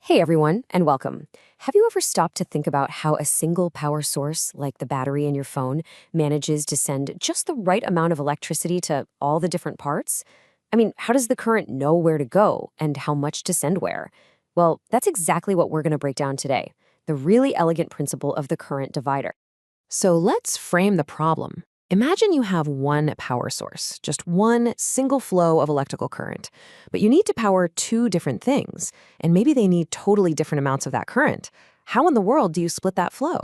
Hey everyone, and welcome. Have you ever stopped to think about how a single power source, like the battery in your phone, manages to send just the right amount of electricity to all the different parts? I mean, how does the current know where to go and how much to send where? Well, that's exactly what we're going to break down today, the really elegant principle of the current divider. So let's frame the problem. Imagine you have one power source, just one single flow of electrical current, but you need to power two different things, and maybe they need totally different amounts of that current. How in the world do you split that flow?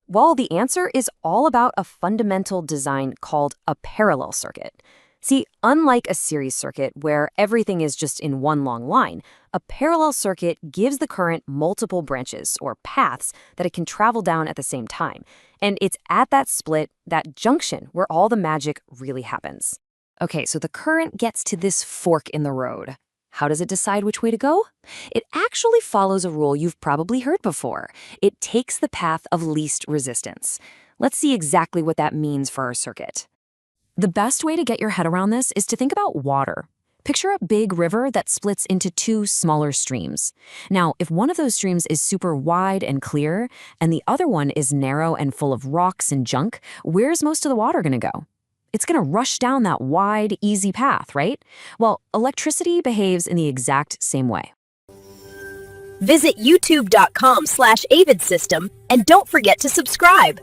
Well, the answer is all about a fundamental design called a parallel circuit. See, unlike a series circuit where everything is just in one long line, a parallel circuit gives the current multiple branches or paths that it can travel down at the same time. And it's at that split, that junction, where all the magic really happens. Okay, so the current gets to this fork in the road. How does it decide which way to go? It actually follows a rule you've probably heard before. It takes the path of least resistance. Let's see exactly what that means for our circuit. The best way to get your head around this is to think about water. Picture a big river that splits into two smaller streams. Now, if one of those streams is super wide and clear, and the other one is narrow and full of rocks and junk, where's most of the water going to go? It's going to rush down that wide, easy path, right? Well, electricity behaves in the exact same way. Visit youtube.com/avidsystem and don't forget to subscribe.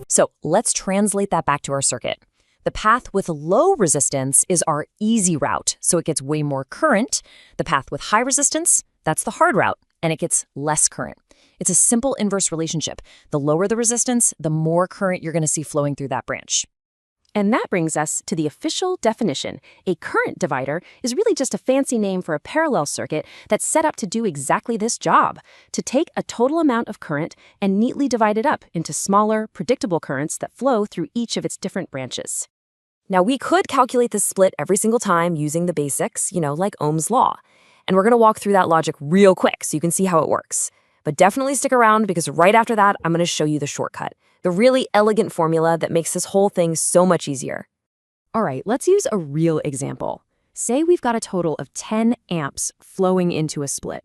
So let's translate that back to our circuit. The path with low resistance is our easy route, so it gets way more current. The path with high resistance, that's the hard route, and it gets less current. It's a simple inverse relationship. The lower the resistance, the more current you're going to see flowing through that branch. And that brings us to the official definition. A current divider is really just a fancy name for a parallel circuit that's set up to do exactly this job, to take a total amount of current and neatly divide it up into smaller, predictable currents that flow through each of its different branches. Now, we could calculate this split every single time using the basics, like Ohm's law. And we're going to walk through that logic real quick so you can see how it works. But definitely stick around because right after that, I'm going to show you the shortcut, the really elegant formula that makes this whole thing so much easier. All right, let's use a real example. Say we've got a total of 10 amps flowing into a split.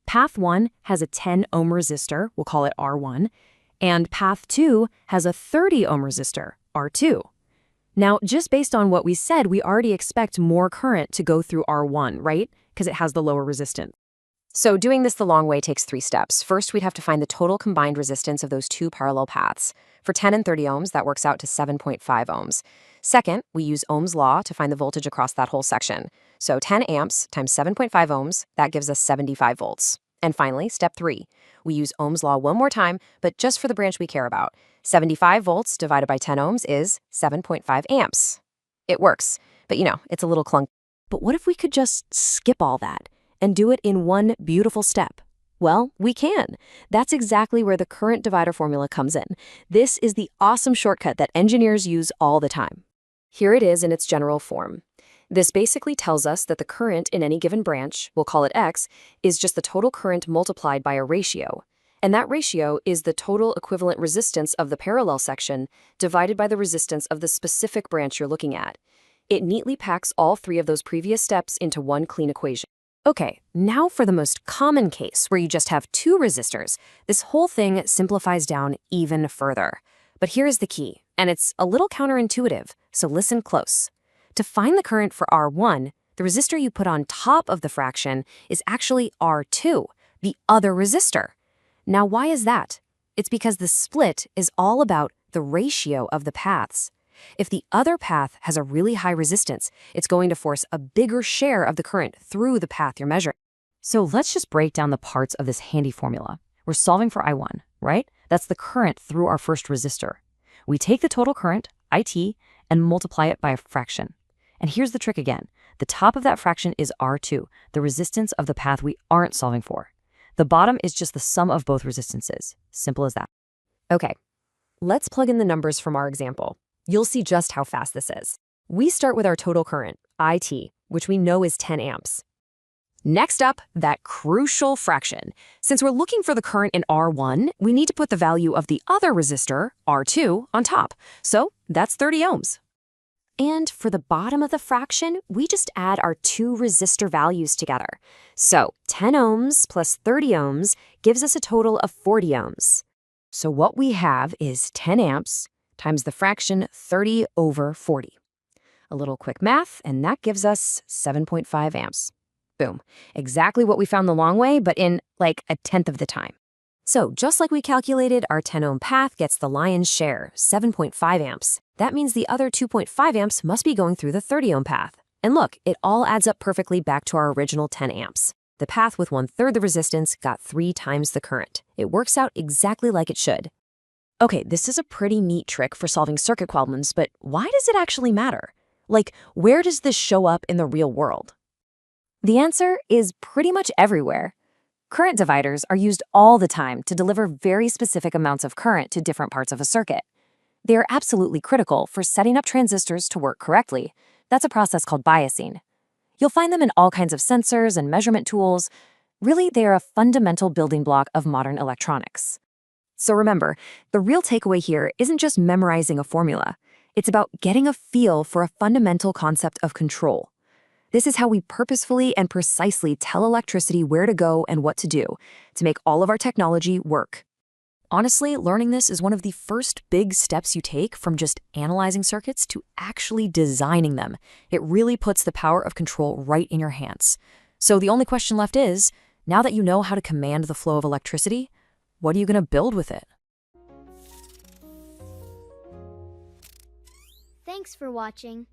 Path 1 has a 10 ohm resistor, we'll call it R1, and path 2 has a 30 ohm resistor, R2. Now, just based on what we said, we already expect more current to go through R1, right? Because it has the lower resistance. So doing this the long way takes 3 steps. First, we'd have to find the total combined resistance of those two parallel paths. For 10 and 30 ohms, that works out to 7.5 ohms. Second, we use Ohm's law to find the voltage across that whole section. So 10 amps times 7.5 ohms, that gives us 75 volts. And finally, step 3, we use Ohm's law one more time, but just for the branch we care about. 75 volts divided by 10 ohms is 7.5 amps. It works, but it's a little clunky. But what if we could just skip all that and do it in one beautiful step? Well, we can. That's exactly where the current divider formula comes in. This is the awesome shortcut that engineers use all the time. Here it is in its general form. This basically tells us that the current in any given branch, we'll call it X, is just the total current multiplied by a ratio. And that ratio is the total equivalent resistance of the parallel section divided by the resistance of the specific branch you're looking at. It neatly packs all 3 of those previous steps into one clean equation. Okay, now for the most common case where you just have 2 resistors. This whole thing simplifies down even further. But here's the key, and it's a little counterintuitive, so listen close. To find the current for R1, the resistor you put on top of the fraction is actually R2, the other resistor. Now, why is that? It's because the split is all about the ratio of the paths. If the other path has a really high resistance, it's going to force a bigger share of the current through the path you're measuring. So let's just break down the parts of this handy formula. We're solving for I1, right? That's the current through our first resistor. We take the total current, IT, and multiply it by a fraction. And here's the trick again. The top of that fraction is R2, the resistance of the path we aren't solving for. The bottom is just the sum of both resistances. Simple as that. Okay, let's plug in the numbers from our example. You'll see just how fast this is. We start with our total current, IT, which we know is 10 amps. Next up, that crucial fraction. Since we're looking for the current in R1, we need to put the value of the other resistor, R2, on top. So that's 30 ohms. And for the bottom of the fraction, we just add our two resistor values together. So 10 ohms plus 30 ohms gives us a total of 40 ohms. So what we have is 10 amps times the fraction 30 over 40. A little quick math, and that gives us 7.5 amps. Boom. Exactly what we found the long way, but in like a tenth of the time. So just like we calculated, our 10 ohm path gets the lion's share, 7.5 amps. That means the other 2.5 amps must be going through the 30 ohm path. And look, it all adds up perfectly back to our original 10 amps. The path with 1/3 the resistance got 3 times the current. It works out exactly like it should. Okay, this is a pretty neat trick for solving circuit problems, but why does it actually matter? Like, where does this show up in the real world? The answer is pretty much everywhere. Current dividers are used all the time to deliver very specific amounts of current to different parts of a circuit. They are absolutely critical for setting up transistors to work correctly. That's a process called biasing. You'll find them in all kinds of sensors and measurement tools. Really, they are a fundamental building block of modern electronics. So remember, the real takeaway here isn't just memorizing a formula. It's about getting a feel for a fundamental concept of control. This is how we purposefully and precisely tell electricity where to go and what to do to make all of our technology work. Honestly, learning this is one of the first big steps you take from just analyzing circuits to actually designing them. It really puts the power of control right in your hands. So the only question left is, now that you know how to command the flow of electricity, what are you going to build with it? Thanks for watching.